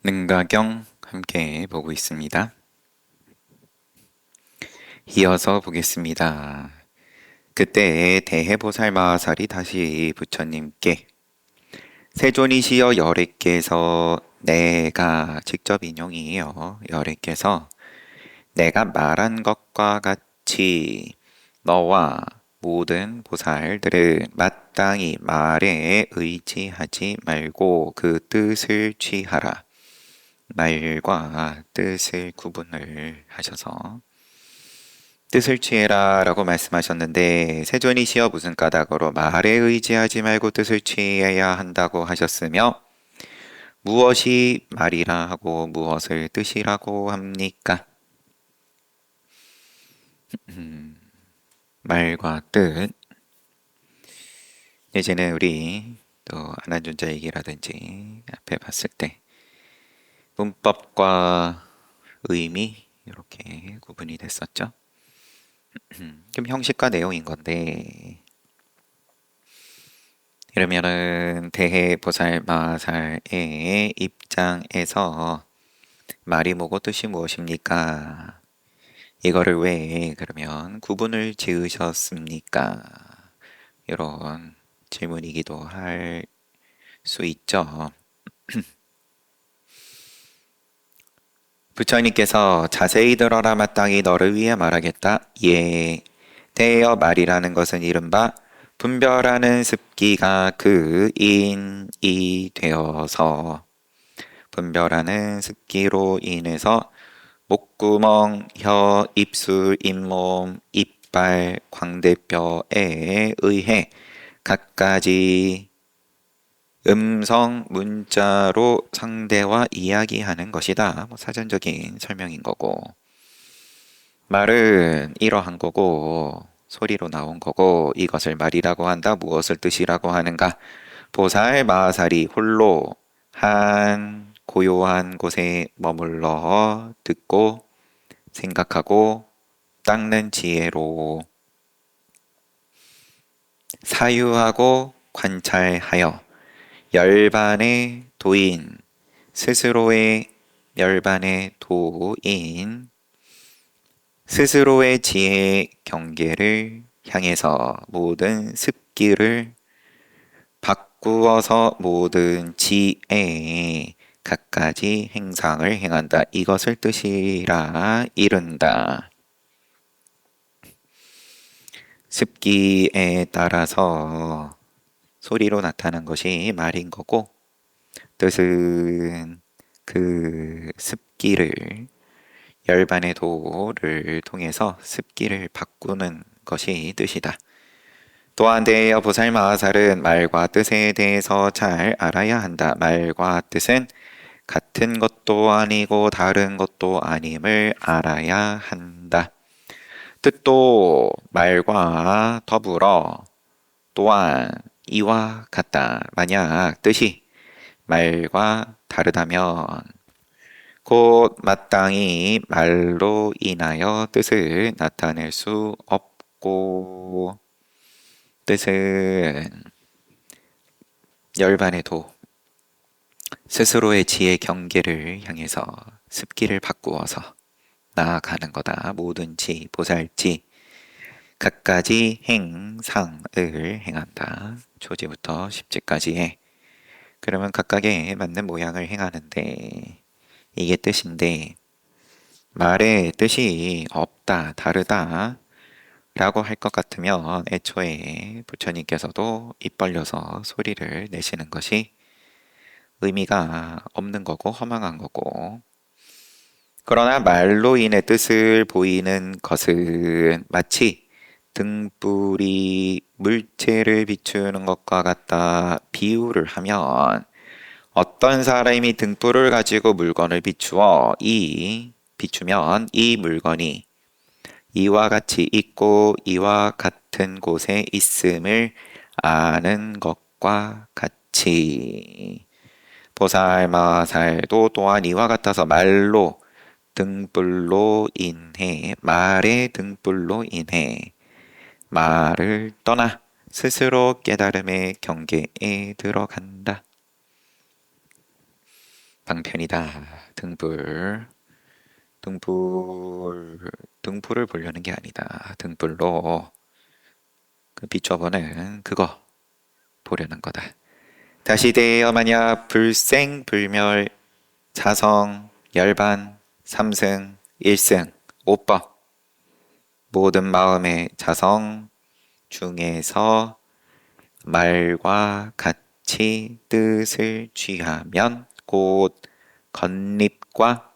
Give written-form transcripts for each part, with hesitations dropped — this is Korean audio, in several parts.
능가경 함께 보고 있습니다. 이어서 보겠습니다. 그때 대해보살마살이 다시 부처님께 세존이시여 여래께서 내가 직접 인용이에요. 여래께서 내가 말한 것과 같이 너와 모든 보살들은 마땅히 말에 의지하지 말고 그 뜻을 취하라. 말과 뜻을 구분을 하셔서 뜻을 취해라 라고 말씀하셨는데, 세존이시여 무슨 까닭으로 말에 의지하지 말고 뜻을 취해야 한다고 하셨으며 무엇이 말이라 하고 무엇을 뜻이라고 합니까? 말과 뜻. 이제는 우리 또 안한존자 얘기라든지 앞에 봤을 때 문법과 의미 이렇게 구분이 됐었죠. 그럼 형식과 내용인 건데, 이러면은 대해보살마살의 입장에서 말이 뭐고 뜻이 무엇입니까? 이거를 왜 그러면 구분을 지으셨습니까? 이런 질문이기도 할 수 있죠. 부처님께서 자세히 들어라 마땅히 너를 위해 말하겠다. 예. 대여 말이라는 것은 이른바 분별하는 습기가 그 인이 되어서 분별하는 습기로 인해서 목구멍, 혀, 입술, 잇몸, 이빨, 광대뼈에 의해 갖가지 음성, 문자로 상대와 이야기하는 것이다. 사전적인 설명인 거고, 말은 이러한 거고 소리로 나온 거고, 이것을 말이라고 한다. 무엇을 뜻이라고 하는가? 보살 마살이 홀로 한 고요한 곳에 머물러 듣고 생각하고 닦는 지혜로 사유하고 관찰하여 열반의 도인, 스스로의 열반의 도인, 스스로의 지혜 경계를 향해서 모든 습기를 바꾸어서 모든 지혜에 갖가지 행상을 행한다. 이것을 뜻이라 이른다. 습기에 따라서 소리로 나타난 것이 말인 거고, 뜻은 그 습기를 열반의 도를 통해서 습기를 바꾸는 것이 뜻이다. 또한 대여 보살마살은 말과 뜻에 대해서 잘 알아야 한다. 말과 뜻은 같은 것도 아니고 다른 것도 아님을 알아야 한다. 뜻도 말과 더불어 또한 이와 같다. 만약 뜻이 말과 다르다면 곧 마땅히 말로 인하여 뜻을 나타낼 수 없고, 뜻은 열반의 도, 스스로의 지혜 경계를 향해서 습기를 바꾸어서 나아가는 거다. 뭐든지 보살지 갖가지 행상을 행한다. 초지부터 십지까지의, 그러면 각각에 맞는 모양을 행하는데 이게 뜻인데, 말의 뜻이 없다, 다르다 라고 할 것 같으면 애초에 부처님께서도 입 벌려서 소리를 내시는 것이 의미가 없는 거고 허망한 거고, 그러나 말로 인해 뜻을 보이는 것은 마치 등불이 물체를 비추는 것과 같다 비유를 하면, 어떤 사람이 등불을 가지고 물건을 비추면 이 물건이 이와 같이 있고 이와 같은 곳에 있음을 아는 것과 같이 보살마살도 또한 이와 같아서 말로 등불로 인해 말의 등불로 인해 말을 떠나 스스로 깨달음의 경계에 들어간다. 방편이다. 등불, 등불을 보려는 게 아니다. 등불로 그 비춰보는 그거 보려는 거다. 다시 대여 만약 불생불멸 자성 열반 삼승 일승 오법 모든 마음의 자성 중에서 말과 같이 뜻을 취하면 곧 건립과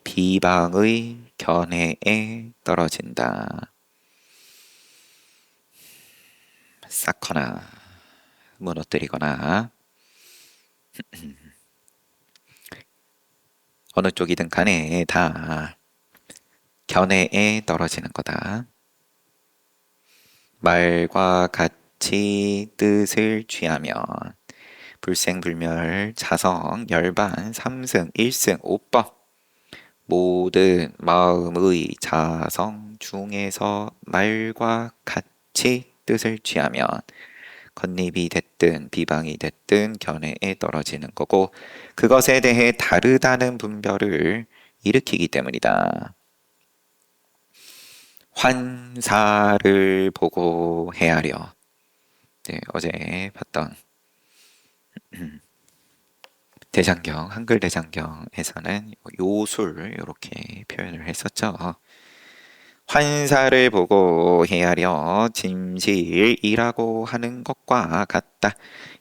비방의 견해에 떨어진다. 쌓거나 무너뜨리거나 어느 쪽이든 간에 다 견해에 떨어지는 거다. 말과 같이 뜻을 취하면 불생불멸 자성 열반 삼승 일승 오법 모든 마음의 자성 중에서 말과 같이 뜻을 취하면 건립이 됐든 비방이 됐든 견해에 떨어지는 거고 그것에 대해 다르다는 분별을 일으키기 때문이다. 환사를 보고 헤아려. 네, 어제 봤던 대장경, 한글 대장경에서는 요술 이렇게 표현을 했었죠. 환사를 보고 헤아려 진실이라고 하는 것과 같다.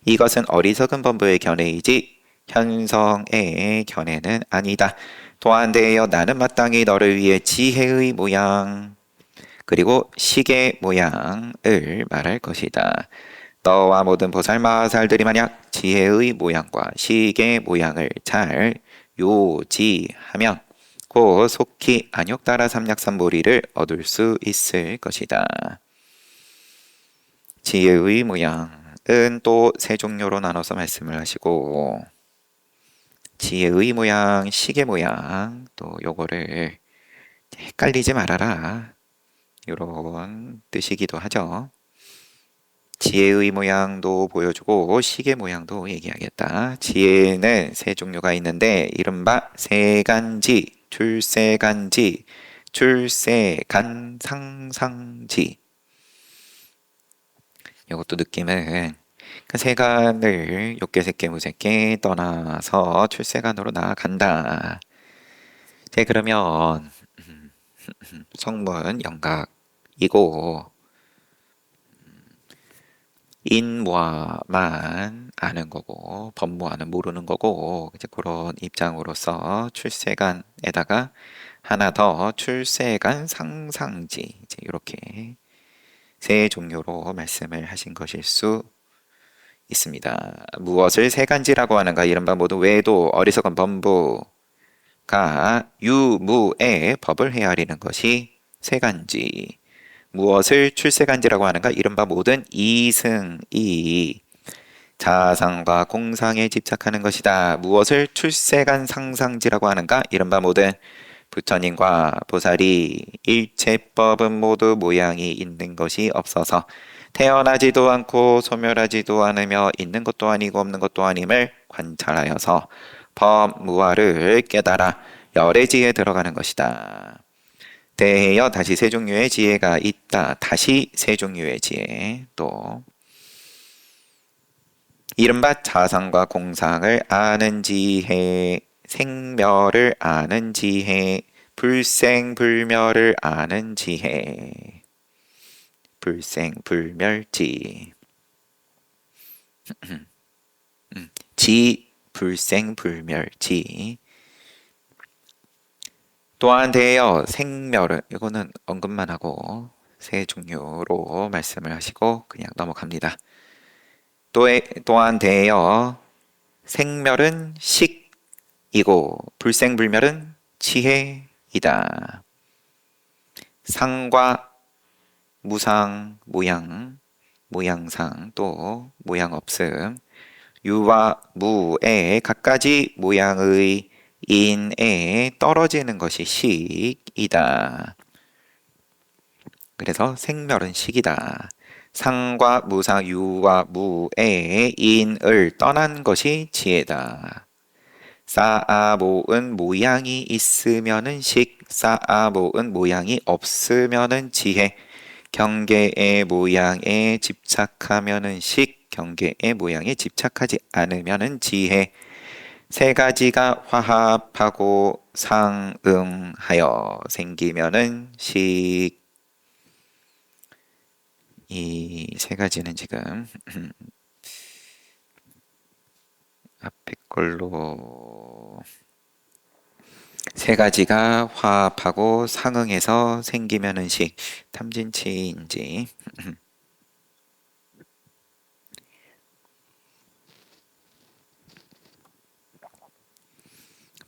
이것은 어리석은 범부의 견해이지 현성의 견해는 아니다. 또한 대하여 나는 마땅히 너를 위해 지혜의 모양 그리고 시계 모양을 말할 것이다. 너와 모든 보살마살들이 만약 지혜의 모양과 시계 모양을 잘 요지하면 곧 속히 안욕따라 삼약삼보리를 얻을 수 있을 것이다. 지혜의 모양은 또 세 종류로 나눠서 말씀을 하시고 지혜의 모양, 시계 모양 또 요거를 헷갈리지 말아라 이런 뜻이기도 하죠. 지혜의 모양도 보여주고 시계 모양도 얘기하겠다. 지혜는 세 종류가 있는데 이른바 세간지, 출세간지, 출세간 상상지. 이것도 느낌은 그 세간을 욕계색계 무색계 떠나서 출세간으로 나아간다. 네, 그러면 성문 영각이고 인무아만 아는 거고 법무아는 모르는 거고 이제 그런 입장으로서 출세간에다가 하나 더 출세간 상상지 이제 이렇게 세 종류로 말씀을 하신 것일 수 있습니다. 무엇을 세간지라고 하는가 이른바 모두 외도 어리석은 범부가 유무의 법을 헤아리는 것이 세간지 무엇을 출세간지라고 하는가 이른바 모든 이승이 자상과 공상에 집착하는 것이다. 무엇을 출세간 상상지라고 하는가 이른바 모든 부처님과 보살이 일체법은 모두 모양이 있는 것이 없어서 태어나지도 않고 소멸하지도 않으며 있는 것도 아니고 없는 것도 아님을 관찰하여서 법무화를 깨달아 열애지에 들어가는 것이다. 대하여 다시 세 종류의 지혜가 있다. 다시 세 종류의 지혜. 또 이른바 자상과 공상을 아는 지혜, 생멸을 아는 지혜, 불생불멸을 아는 지혜. 불생불멸지. 불생불멸지. 또한 대하여 생멸은 이거는 언급만 하고 세 종류로 말씀을 하시고 그냥 넘어갑니다. 또한 대하여 생멸은 식이고 불생불멸은 지혜이다. 상과 무상, 모양상 또 모양 없음 유와 무의 각가지 모양의 인에 떨어지는 것이 식이다. 그래서 생멸은 식이다. 상과 무상, 유와 무의 인을 떠난 것이 지혜다. 쌓아 모은 모양이 있으면은 식, 쌓아 모은 모양이 없으면은 지혜. 경계의 모양에 집착하면은 식, 경계의 모양에 집착하지 않으면은 지혜. 세 가지가 화합하고 상응하여 생기면은 식. 이 세 가지는 지금 앞에 걸로 세 가지가 화합하고 상응해서 생기면은 식. 탐진치인지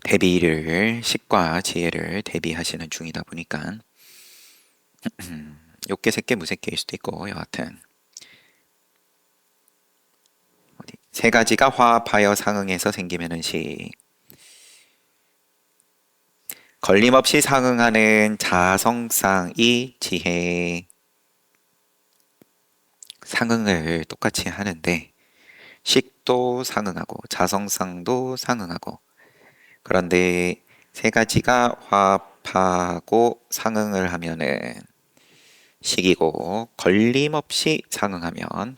대비를 식과 지혜를 대비하시는 중이다 보니까 욕계 새끼 무새끼일 수도 있고 여하튼 어디 세 가지가 화합하여 상응해서 생기면은 식. 걸림없이 상응하는 자성쌍이 지혜. 상응을 똑같이 하는데 식도 상응하고 자성쌍도 상응하고 그런데 세 가지가 화합하고 상응을 하면은 식이고 걸림없이 상응하면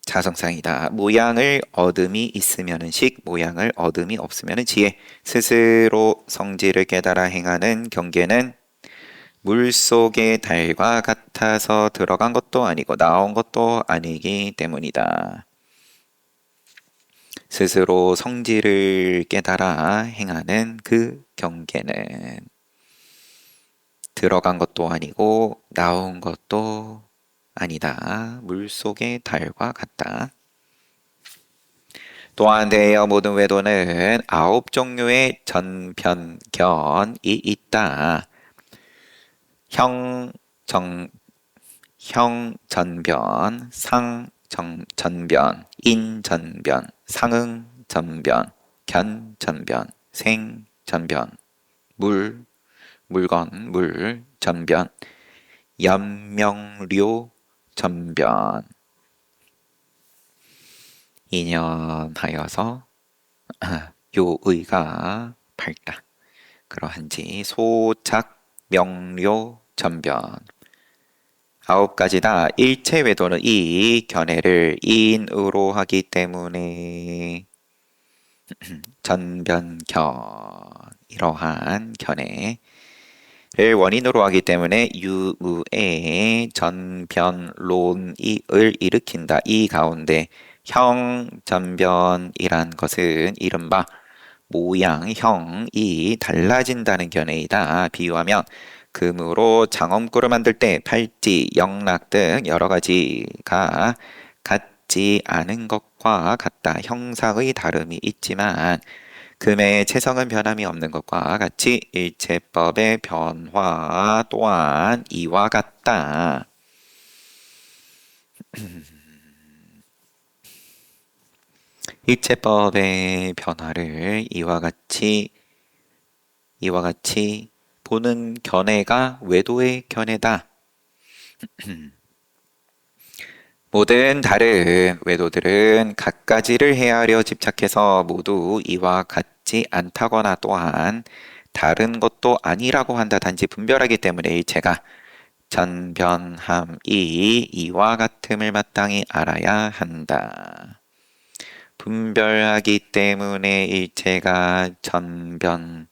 자성쌍이다. 모양을 얻음이 있으면은 식, 모양을 얻음이 없으면은 지혜. 스스로 성질을 깨달아 행하는 경계는 물속의 달과 같아서 들어간 것도 아니고 나온 것도 아니기 때문이다. 스스로 성질을 깨달아 행하는 그 경계는 들어간 것도 아니고 나온 것도 아니다. 물속의 달과 같다. 또한 대여 모든 외도는 9종류의 전변견이 있다. 형, 정, 형전변, 상전변, 인전변, 상응전변, 견전변, 생전변, 물건, 물전변, 연명료 전변. 인연하여서 요의가 밝다. 그러한지 소착 명료 전변. 9가지다. 일체 외도는 이 견해를 인으로 하기 때문에 전변견 이러한 견해를 원인으로 하기 때문에 유무의 전변론을 일으킨다. 이 가운데 형전변이란 것은 이른바 모양, 형이 달라진다는 견해이다. 비유하면 금으로 장엄구를 만들 때 팔찌, 영락 등 여러 가지가 같지 않은 것과 같다. 형상의 다름이 있지만 금의 체성은 변함이 없는 것과 같이 일체법의 변화 또한 이와 같다. 일체법의 변화를 이와 같이 보는 견해가 외도의 견해다. 모든 다른 외도들은 갖가지를 헤아려 집착해서 모두 이와 같지 않다거나 또한 다른 것도 아니라고 한다. 단지 분별하기 때문에 일체가 전변함이 이와 같음을 마땅히 알아야 한다. 분별하기 때문에 일체가 전변한다.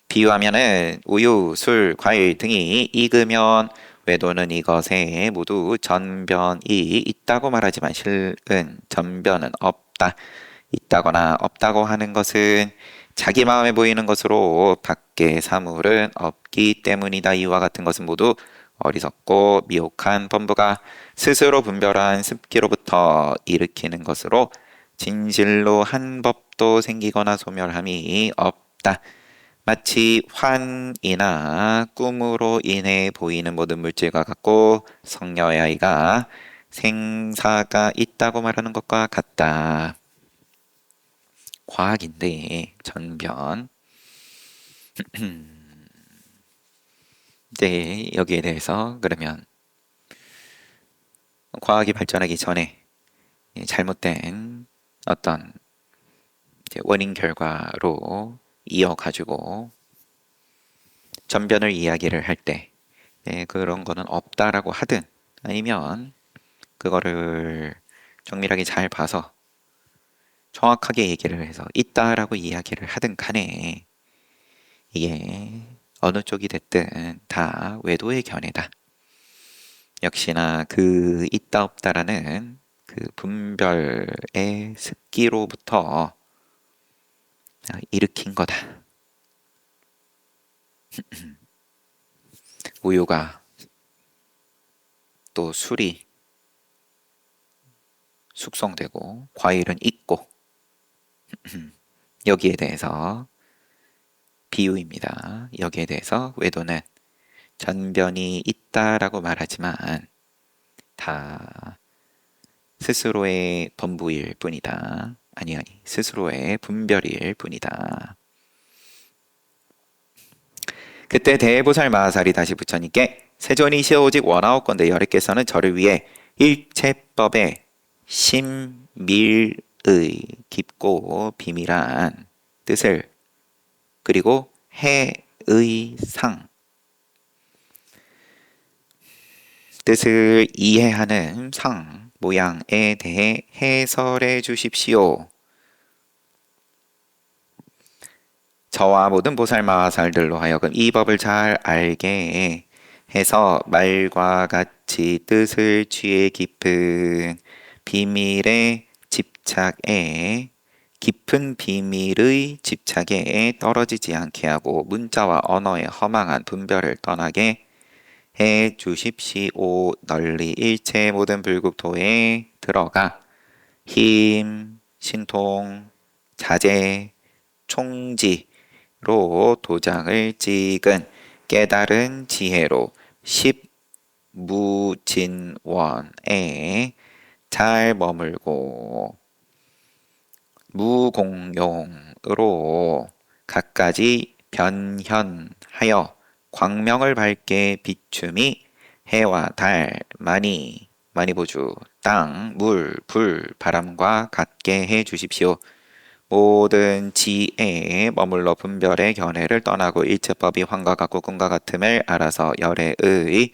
비유하면은 우유, 술, 과일 등이 익으면 외도는 이것에 모두 전변이 있다고 말하지만 실은 전변은 없다. 있다거나 없다고 하는 것은 자기 마음에 보이는 것으로 밖의 사물은 없기 때문이다. 이와 같은 것은 모두 어리석고 미혹한 범부가 스스로 분별한 습기로부터 일으키는 것으로 진실로 한 법도 생기거나 소멸함이 없다. 마치 환이나 꿈으로 인해 보이는 모든 물질과 같고 성녀의 아이가 생사가 있다고 말하는 것과 같다. 과학인데 전변. 이제 여기에 대해서 그러면 과학이 발전하기 전에 잘못된 어떤 이제 원인 결과로 이어가지고 전변을 이야기를 할 때 그런 거는 없다라고 하든 아니면 그거를 정밀하게 잘 봐서 정확하게 얘기를 해서 있다라고 이야기를 하든 간에 이게 어느 쪽이 됐든 다 외도의 견해다. 역시나 그 있다 없다라는 그 분별의 습기로부터 일으킨 거다. 우유가 또 술이 숙성되고 과일은 익고 여기에 대해서 비유입니다. 여기에 대해서 외도는 전변이 있다라고 말하지만 다 스스로의 범부일 뿐이다. 아니 스스로의 분별일 뿐이다. 그때 대보살 마하살이 다시 부처님께 세존이시여 오직 원하옵건대 여래께서는 저를 위해 일체법의 심밀의 깊고 비밀한 뜻을 그리고 해의 상 뜻을 이해하는 상 모양에 대해 해설해 주십시오. 저와 모든 보살마하살들로 하여금 이 법을 잘 알게 해서 말과 같이 뜻을 취해 깊은 비밀의 집착에 깊은 비밀의 집착에 떨어지지 않게 하고 문자와 언어의 허망한 분별을 떠나게 해 주십시오. 널리 일체 모든 불국토에 들어가 힘, 신통, 자제, 총지로 도장을 찍은 깨달은 지혜로 십무진원에 잘 머물고 무공용으로 갖가지 변현하여 광명을 밝게 비춤이 해와 달, 만이보주, 땅, 물, 불, 바람과 같게 해 주십시오. 모든 지혜에 머물러 분별의 견해를 떠나고 일체법이 환과 같고 꿈과 같음을 알아서 열애의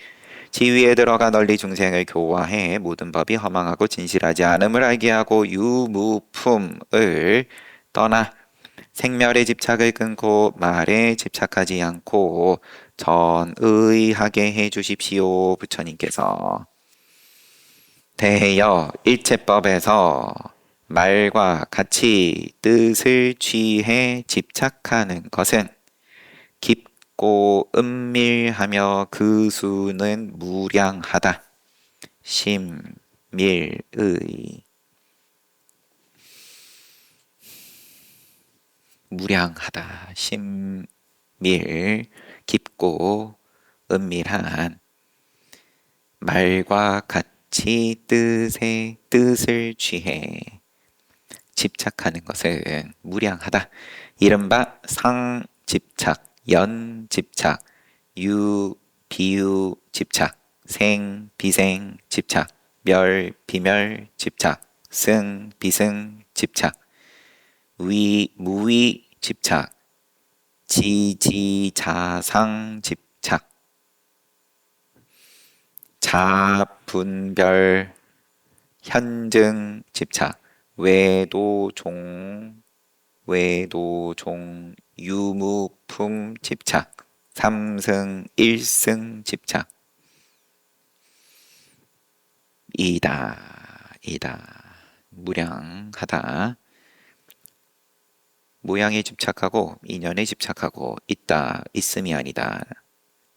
지위에 들어가 널리 중생을 교화해 모든 법이 허망하고 진실하지 않음을 알게 하고 유무품을 떠나 생멸의 집착을 끊고 말에 집착하지 않고 전의하게 해 주십시오. 부처님께서 대여 일체법에서 말과 같이 뜻을 취해 집착하는 것은 깊고 은밀하며 그 수는 무량하다. 심밀의 무량하다. 심밀 깊고 은밀한 말과 같이 뜻을 취해 집착하는 것은 무량하다. 이른바 상집착, 연집착, 비유 집착, 비생 집착, 비멸 집착, 비승 집착, 무위 집착, 지자상 집착, 자분별 현증 집착, 외도종 유무품 집착, 삼승 일승 집착 이다 무량하다. 모양에 집착하고 인연에 집착하고 있다 있음이 아니다.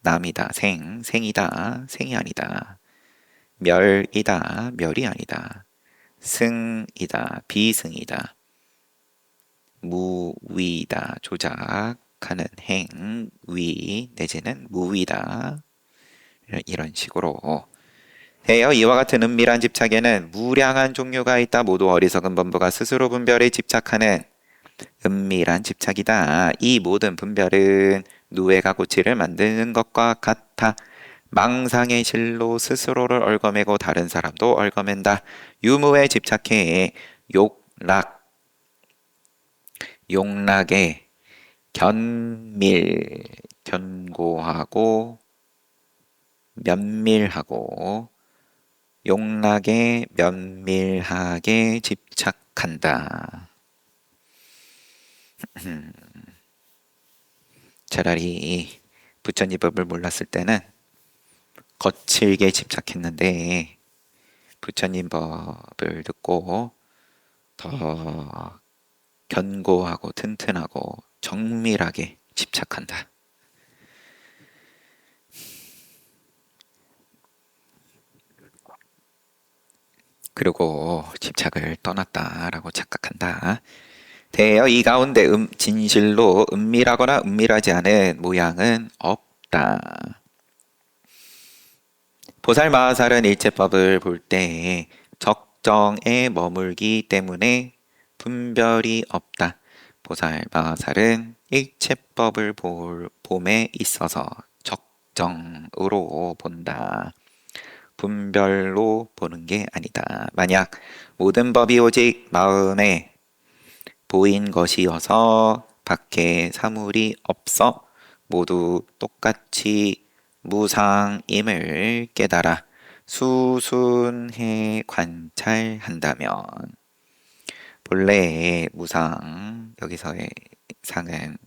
남이다 생이다 생이 아니다. 멸이다 멸이 아니다. 승이다 비승이다. 무위다 조작하는 행위 내지는 무위다. 이런 식으로 되어 이와 같은 은밀한 집착에는 무량한 종류가 있다. 모두 어리석은 범부가 스스로 분별에 집착하는 은밀한 집착이다. 이 모든 분별은 누에가 고치를 만드는 것과 같아. 망상의 실로 스스로를 얽어매고 다른 사람도 얽어맨다. 유무에 집착해 욕락 용락에 견밀, 견고하고 면밀하고 용락에 면밀하게 집착한다. 차라리 부처님 법을 몰랐을 때는 거칠게 집착했는데 부처님 법을 듣고 더 견고하고 튼튼하고 정밀하게 집착한다. 그리고 집착을 떠났다라고 착각한다. 대여 이 가운데 진실로 은밀하거나 은밀하지 않은 모양은 없다. 보살마살은 일체법을 볼 때 적정에 머물기 때문에 분별이 없다. 보살마살은 일체법을 봄에 있어서 적정으로 본다. 분별로 보는 게 아니다. 만약 모든 법이 오직 마음에 보인 것이어서 밖에 사물이 없어 모두 똑같이 무상임을 깨달아 수순해 관찰한다면 본래의 무상, 여기서의 상은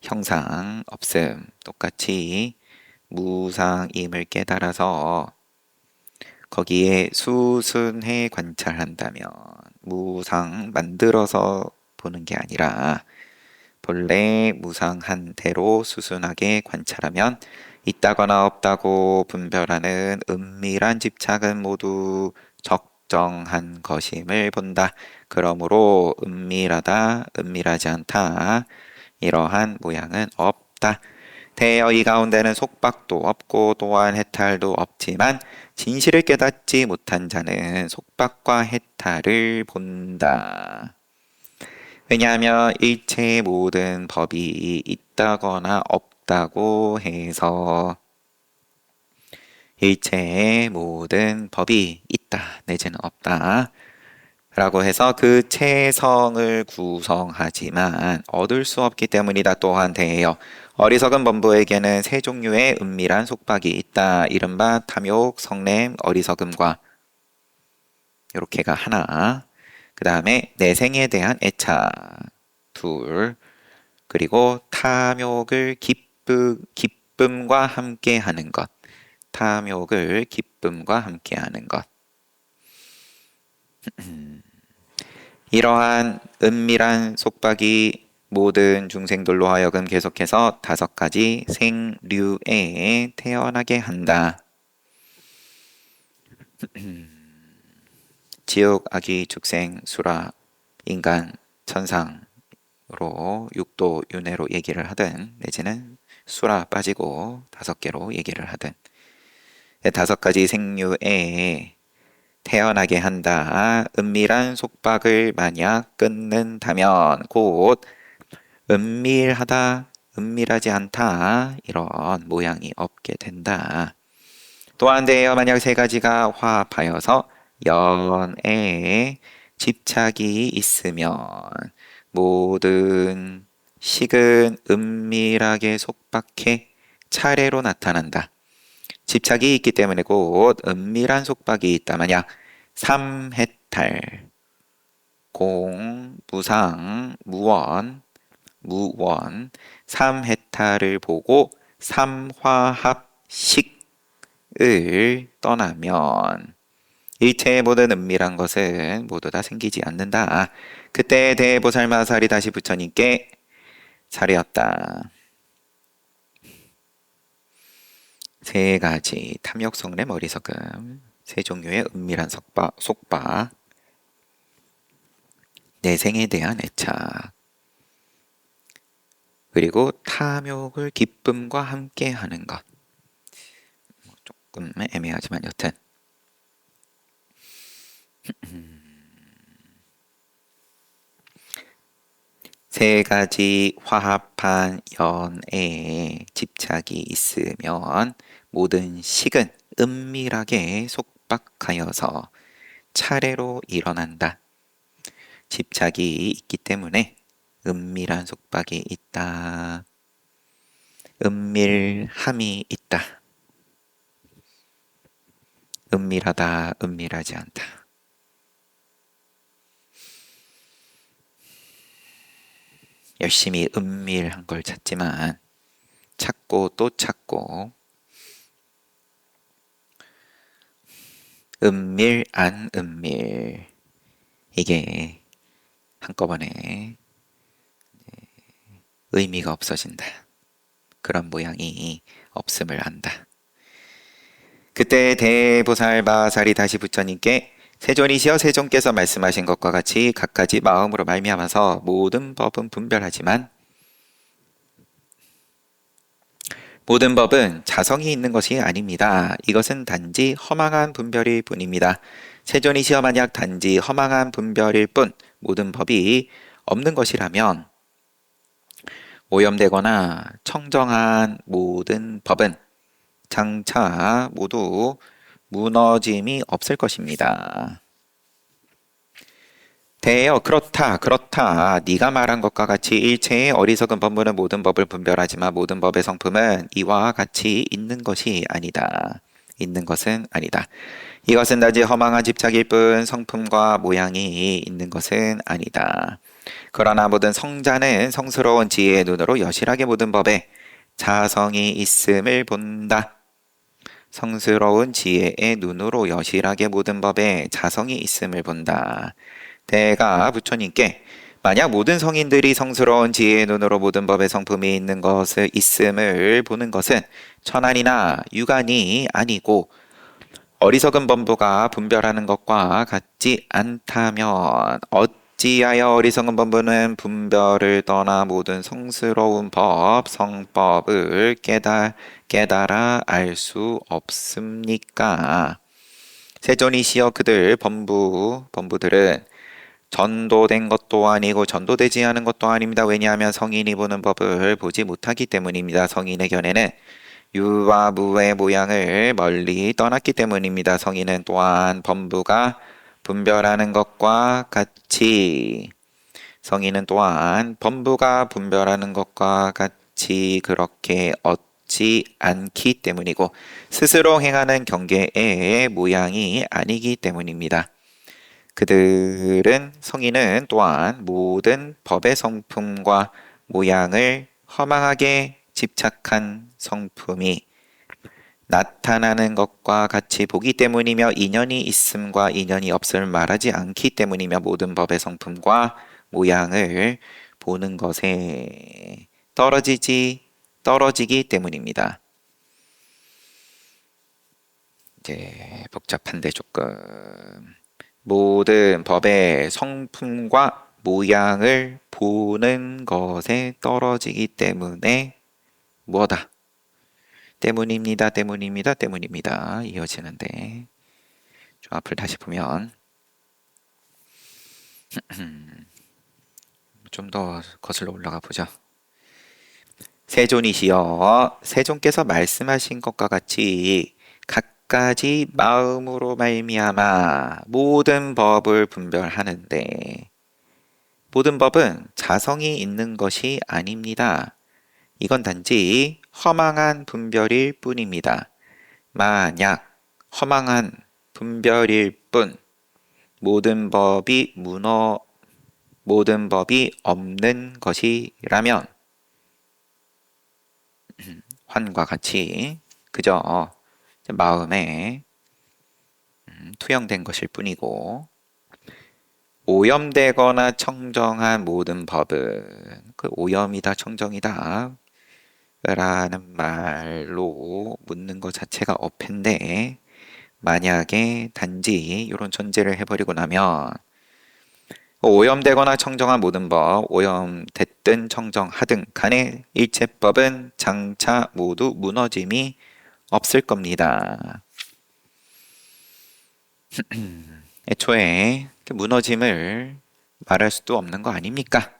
형상, 없음, 똑같이 무상임을 깨달아서 거기에 수순해 관찰한다면 무상 만들어서 보는 게 아니라 본래 무상한 대로 수순하게 관찰하면 있다거나 없다고 분별하는 은밀한 집착은 모두 적정한 것임을 본다. 그러므로 은밀하다, 은밀하지 않다. 이러한 모양은 없다. 대여 이 가운데는 속박도 없고 또한 해탈도 없지만 진실을 깨닫지 못한 자는 속박과 해탈을 본다. 왜냐하면 일체의 모든 법이 있다거나 없다고 해서 일체의 모든 법이 있다 내지는 없다 라고 해서 그 체성을 구성하지만 얻을 수 없기 때문이다. 또한 대해요. 어리석은 범부에게는 세 종류의 은밀한 속박이 있다. 이른바 탐욕, 성냄, 어리석음과 이렇게가 하나. 그 다음에 내생에 대한 애착 둘. 그리고 탐욕을 기쁨과 함께 하는 것. 탐욕을 기쁨과 함께 하는 것. 이러한 은밀한 속박이 모든 중생들로 하여금 계속해서 5가지 생류에 태어나게 한다. 지옥, 아기, 축생, 수라, 인간, 천상으로 육도, 윤회로 얘기를 하든 내지는 수라 빠지고 5개로 얘기를 하든 5가지 생류에 태어나게 한다. 은밀한 속박을 만약 끊는다면 곧 은밀하다, 은밀하지 않다 이런 모양이 없게 된다. 또한 대여 만약 3가지가 화합하여서 연애에 집착이 있으면 모든 식은 은밀하게 속박해 차례로 나타난다. 집착이 있기 때문에 곧 은밀한 속박이 있다. 만약 삼해탈, 공, 무상, 무원, 삼해탈을 보고 삼화합식을 떠나면 일체의 모든 은밀한 것은 모두 다 생기지 않는다. 그때 대보살마살이 다시 부처님께 차렸다. 3가지 탐욕, 성냄, 어리석음, 3종류의 은밀한 속박, 내생에 대한 애착, 그리고 탐욕을 기쁨과 함께 하는 것. 조금 애매하지만 여튼 3가지 화합한 연애에 집착이 있으면 모든 식은 은밀하게 속박하여서 차례로 일어난다. 집착이 있기 때문에 은밀한 속박이 있다. 은밀함이 있다. 은밀하다, 은밀하지 않다. 열심히 은밀한 걸 찾지만 찾고 또 찾고 은밀, 안 은밀 이게 한꺼번에 의미가 없어진다. 그런 모양이 없음을 안다. 그때 대보살바살이 다시 부처님께 세존이시여 세존께서 말씀하신 것과 같이 갖가지 마음으로 말미암아서 모든 법은 분별하지만 모든 법은 자성이 있는 것이 아닙니다. 이것은 단지 허망한 분별일 뿐입니다. 세존이시여 만약 단지 허망한 분별일 뿐 모든 법이 없는 것이라면 오염되거나 청정한 모든 법은 장차 모두 무너짐이 없을 것입니다. 대여 그렇다 네가 말한 것과 같이 일체의 어리석은 법문은 모든 법을 분별하지만 모든 법의 성품은 이와 같이 있는 것이 아니다. 있는 것은 아니다. 이것은 단지 허망한 집착일 뿐 성품과 모양이 있는 것은 아니다. 그러나 모든 성자는 성스러운 지혜의 눈으로 여실하게 모든 법에 자성이 있음을 본다. 성스러운 지혜의 눈으로 여실하게 모든 법에 자성이 있음을 본다. 대가 부처님께 만약 모든 성인들이 성스러운 지혜의 눈으로 모든 법의 성품이 있는 것을 있음을 보는 것은 천한이나 유관이 아니고 어리석은 범부가 분별하는 것과 같지 않다면 어찌하여 어리석은 범부는 분별을 떠나 모든 성스러운 법, 성법을 깨달아 알 수 없습니까? 세존이시여 그들 범부들은 전도된 것도 아니고 전도되지 않은 것도 아닙니다. 왜냐하면 성인이 보는 법을 보지 못하기 때문입니다. 성인의 견해는 유와 무의 모양을 멀리 떠났기 때문입니다. 성인은 또한 범부가 분별하는 것과 같이 성인은 또한 범부가 분별하는 것과 같이 그렇게 얻지 않기 때문이고 스스로 행하는 경계의 모양이 아니기 때문입니다. 그들은 성인은 또한 모든 법의 성품과 모양을 허망하게 집착한 성품이 나타나는 것과 같이 보기 때문이며 인연이 있음과 인연이 없음을 말하지 않기 때문이며 모든 법의 성품과 모양을 보는 것에 떨어지기 때문입니다. 이제 복잡한데 조금 모든 법의 성품과 모양을 보는 것에 떨어지기 때문에 뭐다? 때문입니다. 이어지는데 좀 앞을 다시 보면 좀 더 거슬러 올라가 보죠. 세존이시여 세존께서 말씀하신 것과 같이 갖가지 마음으로 말미암아 모든 법을 분별하는데 모든 법은 자성이 있는 것이 아닙니다. 이건 단지 허망한 분별일 뿐입니다. 만약 허망한 분별일 뿐 모든 법이 없는 것이라면 환과 같이 그저 마음에 투영된 것일 뿐이고 오염되거나 청정한 모든 법은 그 오염이다 청정이다 라는 말로 묻는 것 자체가 어폐인데 만약에 단지 이런 전제를 해버리고 나면 오염되거나 청정한 모든 법, 오염됐든 청정하든 간에 일체법은 장차 모두 무너짐이 없을 겁니다. 애초에 무너짐을 말할 수도 없는 거 아닙니까?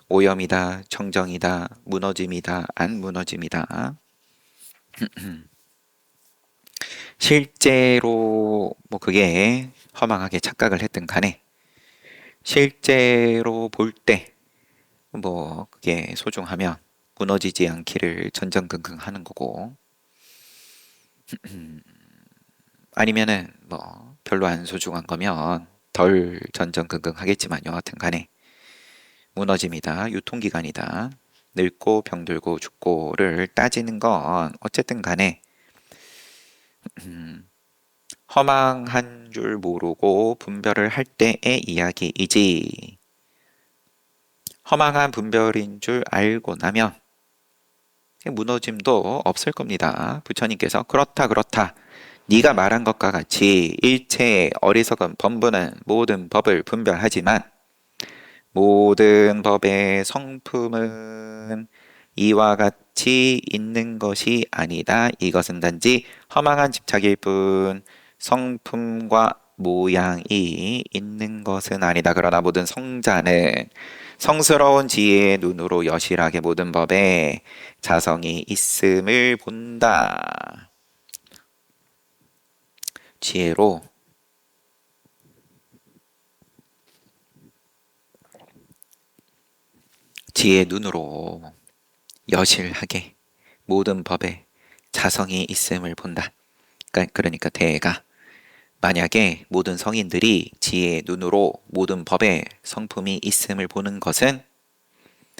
오염이다, 청정이다, 무너짐이다, 안 무너짐이다. 실제로 그게 허망하게 착각을 했든 간에 실제로 볼 때 뭐 그게 소중하면 무너지지 않기를 전전긍긍 하는 거고 아니면은 뭐 별로 안 소중한 거면 덜 전전긍긍 하겠지만 여하튼 간에 무너짐이다, 유통기간이다, 늙고 병들고 죽고를 따지는 건 어쨌든 간에 허망한 줄 모르고 분별을 할 때의 이야기이지 허망한 분별인 줄 알고 나면 무너짐도 없을 겁니다. 부처님께서 그렇다 그렇다 네가 말한 것과 같이 일체의 어리석은 범부는 모든 법을 분별하지만 모든 법의 성품은 이와 같이 있는 것이 아니다. 이것은 단지 허망한 집착일 뿐 성품과 모양이 있는 것은 아니다. 그러나 모든 성자는 성스러운 지혜의 눈으로 여실하게 모든 법에 자성이 있음을 본다. 지혜로 지혜의 눈으로 여실하게 모든 법에 자성이 있음을 본다. 그러니까 대가 만약에 모든 성인들이 지혜의 눈으로 모든 법에 성품이 있음을 보는 것은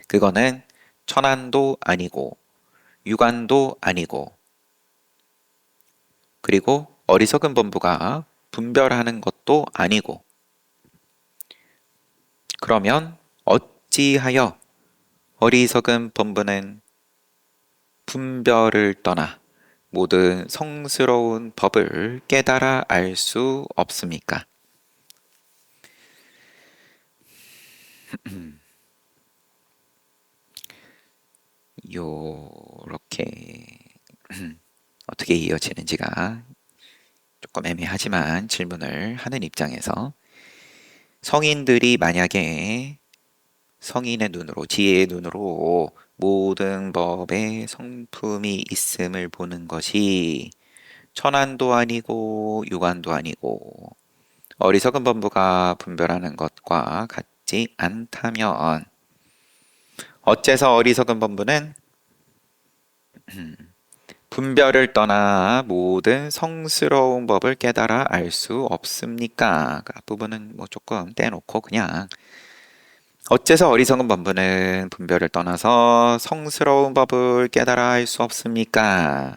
그거는 천안도 아니고 유관도 아니고 그리고 어리석은 범부가 분별하는 것도 아니고 그러면 어찌하여 어리석은 범부는 분별을 떠나 모든 성스러운 법을 깨달아 알 수 없습니까? 요렇게 어떻게 이어지는지가 조금 애매하지만 질문을 하는 입장에서 성인들이 만약에 성인의 눈으로 지혜의 눈으로 모든 법의 성품이 있음을 보는 것이 천안도 아니고 유관도 아니고 어리석은 범부가 분별하는 것과 같지 않다면 어째서 어리석은 범부는 분별을 떠나 모든 성스러운 법을 깨달아 알 수 없습니까? 그 앞부분은 뭐 조금 떼놓고 그냥 어째서 어리석은 범부는 분별을 떠나서 성스러운 법을 깨달아 알 수 없습니까?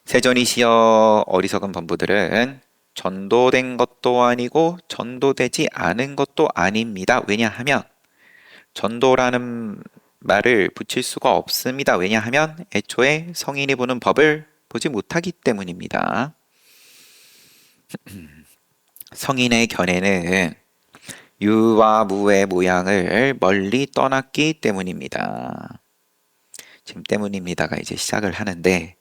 세존이시여 어리석은 범부들은 전도된 것도 아니고 전도되지 않은 것도 아닙니다. 왜냐하면 전도라는 말을 붙일 수가 없습니다. 왜냐하면 애초에 성인이 보는 법을 보지 못하기 때문입니다. 성인의 견해는 유와 무의 모양을 멀리 떠났기 때문입니다. 지금 때문입니다가 이제 시작을 하는데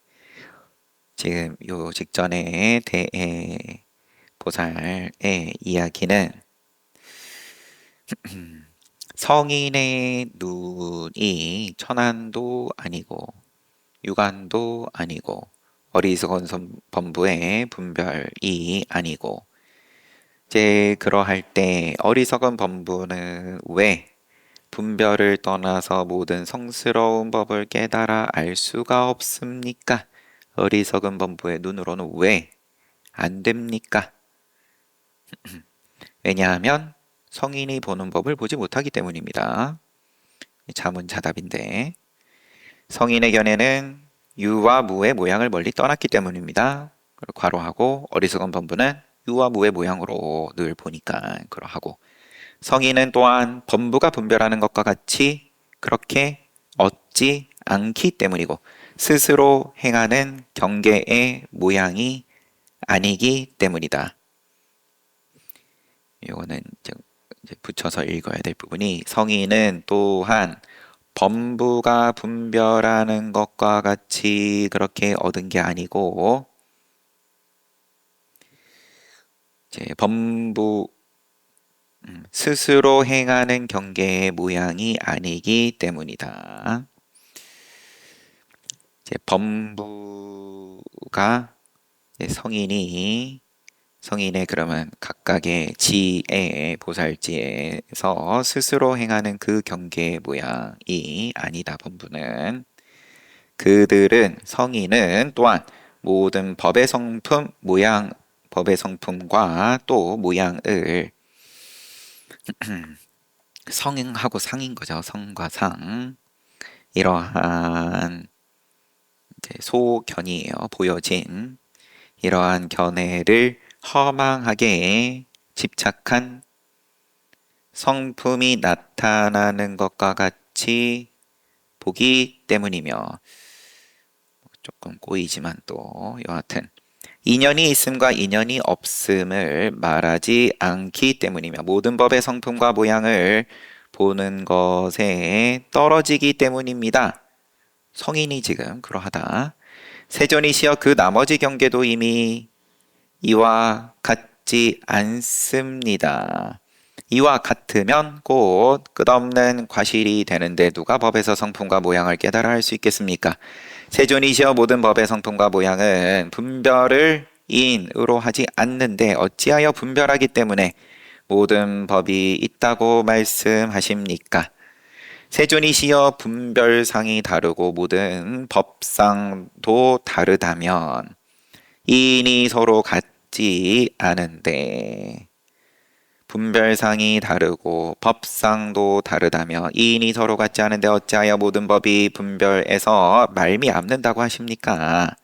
지금 요 직전에 대해 보살의 이야기는 성인의 눈이 천안도 아니고 유관도 아니고 어리석은 범부의 분별이 아니고 이제 그러할 때 어리석은 범부는 왜 분별을 떠나서 모든 성스러운 법을 깨달아 알 수가 없습니까? 어리석은 범부의 눈으로는 왜 안 됩니까? 왜냐하면 성인이 보는 법을 보지 못하기 때문입니다. 자문자답인데 성인의 견해는 유와 무의 모양을 멀리 떠났기 때문입니다. 괄호하고 어리석은 범부는 유와 무의 모양으로 늘 보니까 그러하고 성인은 또한 범부가 분별하는 것과 같이 그렇게 얻지 않기 때문이고 스스로 행하는 경계의 모양이 아니기 때문이다. 이거는 이제 붙여서 읽어야 될 부분이 성인은 또한 범부가 분별하는 것과 같이 그렇게 얻은 게 아니고 이제 범부 스스로 행하는 경계의 모양이 아니기 때문이다. 이제 범부가 이제 성인이 성인의 그러면 각각의 지에 보살지에서 스스로 행하는 그 경계의 모양이 아니다. 본분은 그들은 성인은 또한 모든 법의 성품 모양 법의 성품과 또 모양을 성행하고 상인 거죠. 성과 상 이러한 이제 소견이에요. 보여진 이러한 견해를 허망하게 집착한 성품이 나타나는 것과 같이 보기 때문이며 조금 꼬이지만 또 여하튼 인연이 있음과 인연이 없음을 말하지 않기 때문이며 모든 법의 성품과 모양을 보는 것에 떨어지기 때문입니다. 성인이 지금 그러하다. 세존이시여 그 나머지 경계도 이미 이와 같지 않습니다. 이와 같으면 곧 끝없는 과실이 되는데 누가 법에서 성품과 모양을 깨달아 할 수 있겠습니까? 세존이시여 모든 법의 성품과 모양은 분별을 인으로 하지 않는데 어찌하여 분별하기 때문에 모든 법이 있다고 말씀하십니까? 세존이시여 분별상이 다르고 모든 법상도 다르다면 인이 서로 같지 않은데 분별상이 다르고 법상도 다르다며 이인이 서로 같지 않은데 어찌하여 모든 법이 분별에서 말미암는다고 하십니까?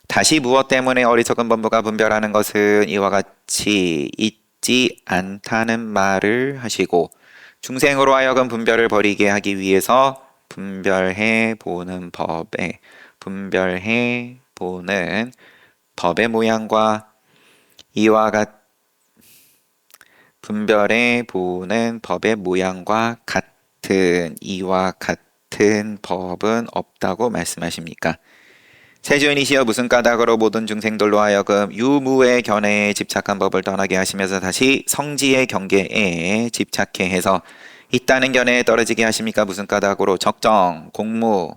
다시 무엇 때문에 어리석은 범부가 분별하는 것은 이와 같이 있지 않다는 말을 하시고 중생으로 하여금 분별을 버리게 하기 위해서 분별해 보는 법의 모양과 이와 같 분별해 보는 법의 모양과 같은 이와 같은 법은 없다고 말씀하십니까? 세존이시여 무슨 까닭으로 모든 중생들로 하여금 유무의 견해에 집착한 법을 떠나게 하시면서 다시 성지의 경계에 집착해 해서 있다는 견해에 떨어지게 하십니까? 무슨 까닭으로 적정, 공무의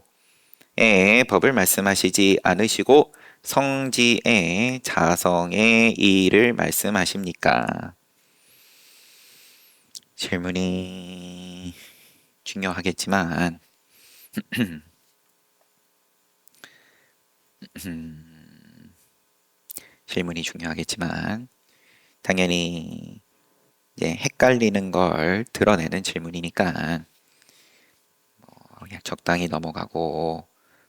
법을 말씀하시지 않으시고 성지의 자성의 일을 말씀하십니까? 질문이 중요하겠지만 당연히 이제 헷갈리는 걸 드러내는 질문이니까 그냥 적당히 넘어가고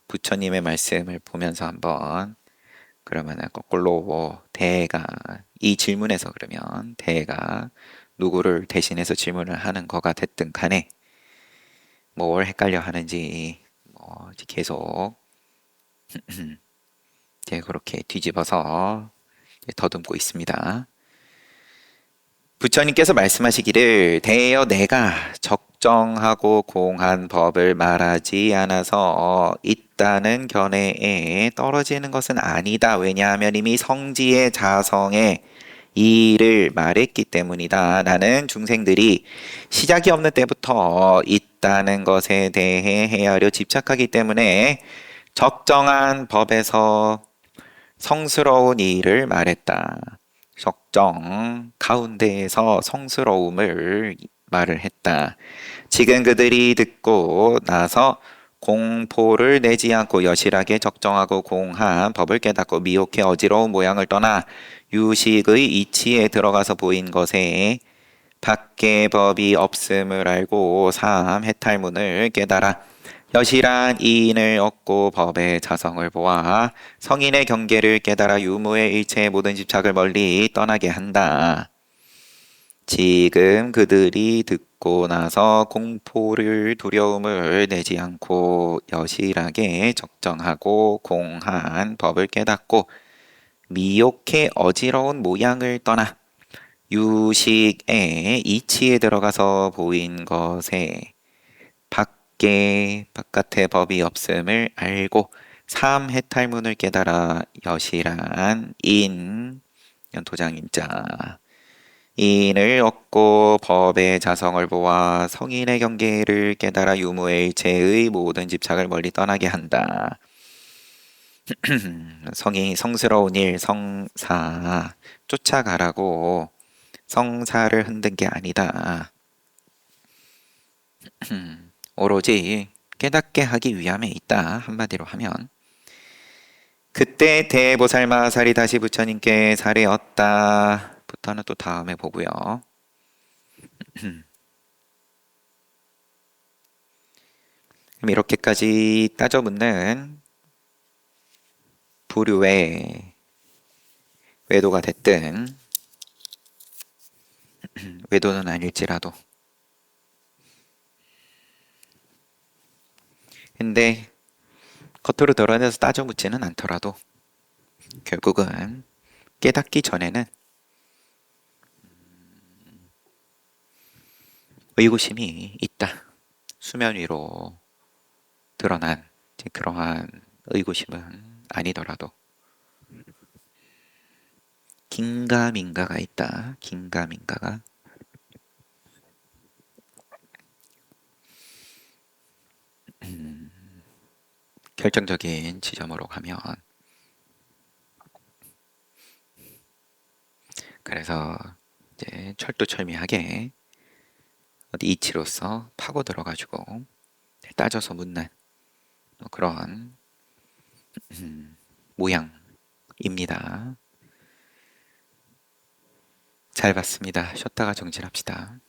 부처님의 말씀을 보면서 한번 그러면 거꾸로 대가 이 질문에서 그러면 대가 누구를 대신해서 질문을 하는 거가 됐든 간에 뭘 헷갈려 하는지 계속 이제 그렇게 뒤집어서 더듬고 있습니다. 부처님께서 말씀하시기를 대여 내가 적정하고 공한 법을 말하지 않아서 있다는 견해에 떨어지는 것은 아니다. 왜냐하면 이미 성지의 자성에 이를 말했기 때문이다. 나는 중생들이 시작이 없는 때부터 있다는 것에 대해 헤아려 집착하기 때문에 적정한 법에서 성스러운 일을 말했다. 적정 가운데에서 성스러움을 말을 했다. 지금 그들이 듣고 나서 공포를 내지 않고 여실하게 적정하고 공한 법을 깨닫고 미혹해 어지러운 모양을 떠나 유식의 이치에 들어가서 보인 것에 밖에 법이 없음을 알고 해탈문을 깨달아 여실한 이인을 얻고 법의 자성을 보아 성인의 경계를 깨달아 유무의 일체의 모든 집착을 멀리 떠나게 한다. 지금 그들이 듣고 나서 공포를 두려움을 내지 않고 여실하게 적정하고 공한 법을 깨닫고 미혹해 어지러운 모양을 떠나 유식의 이치에 들어가서 보인 것에 바깥에 법이 없음을 알고 삼해탈문을 깨달아 여실한 도장인자 인을 얻고 법의 자성을 보아 성인의 경계를 깨달아 유무의 일체의 모든 집착을 멀리 떠나게 한다. 성이 성스러운 일, 성사, 쫓아가라고 성사를 흔든 게 아니다. 오로지 깨닫게 하기 위함에 있다. 한마디로 하면. 그때 대보살마살이 다시 부처님께 살해었다. 부터는 또 다음에 보고요. 그럼 이렇게까지 따져 묻는 부류의 외도가 됐든 외도는 아닐지라도 근데 겉으로 드러내서 따져 묻지는 않더라도 결국은 깨닫기 전에는 의구심이 있다. 수면 위로 드러난 그러한 의구심은 아니더라도 긴가민가가 있다. 긴가민가가 결정적인 지점으로 가면 그래서 이제 철두철미하게 어디 이치로서 파고 들어가지고 따져서 묻는 그런 모양입니다. 잘 봤습니다. 쉬었다가 정진합시다.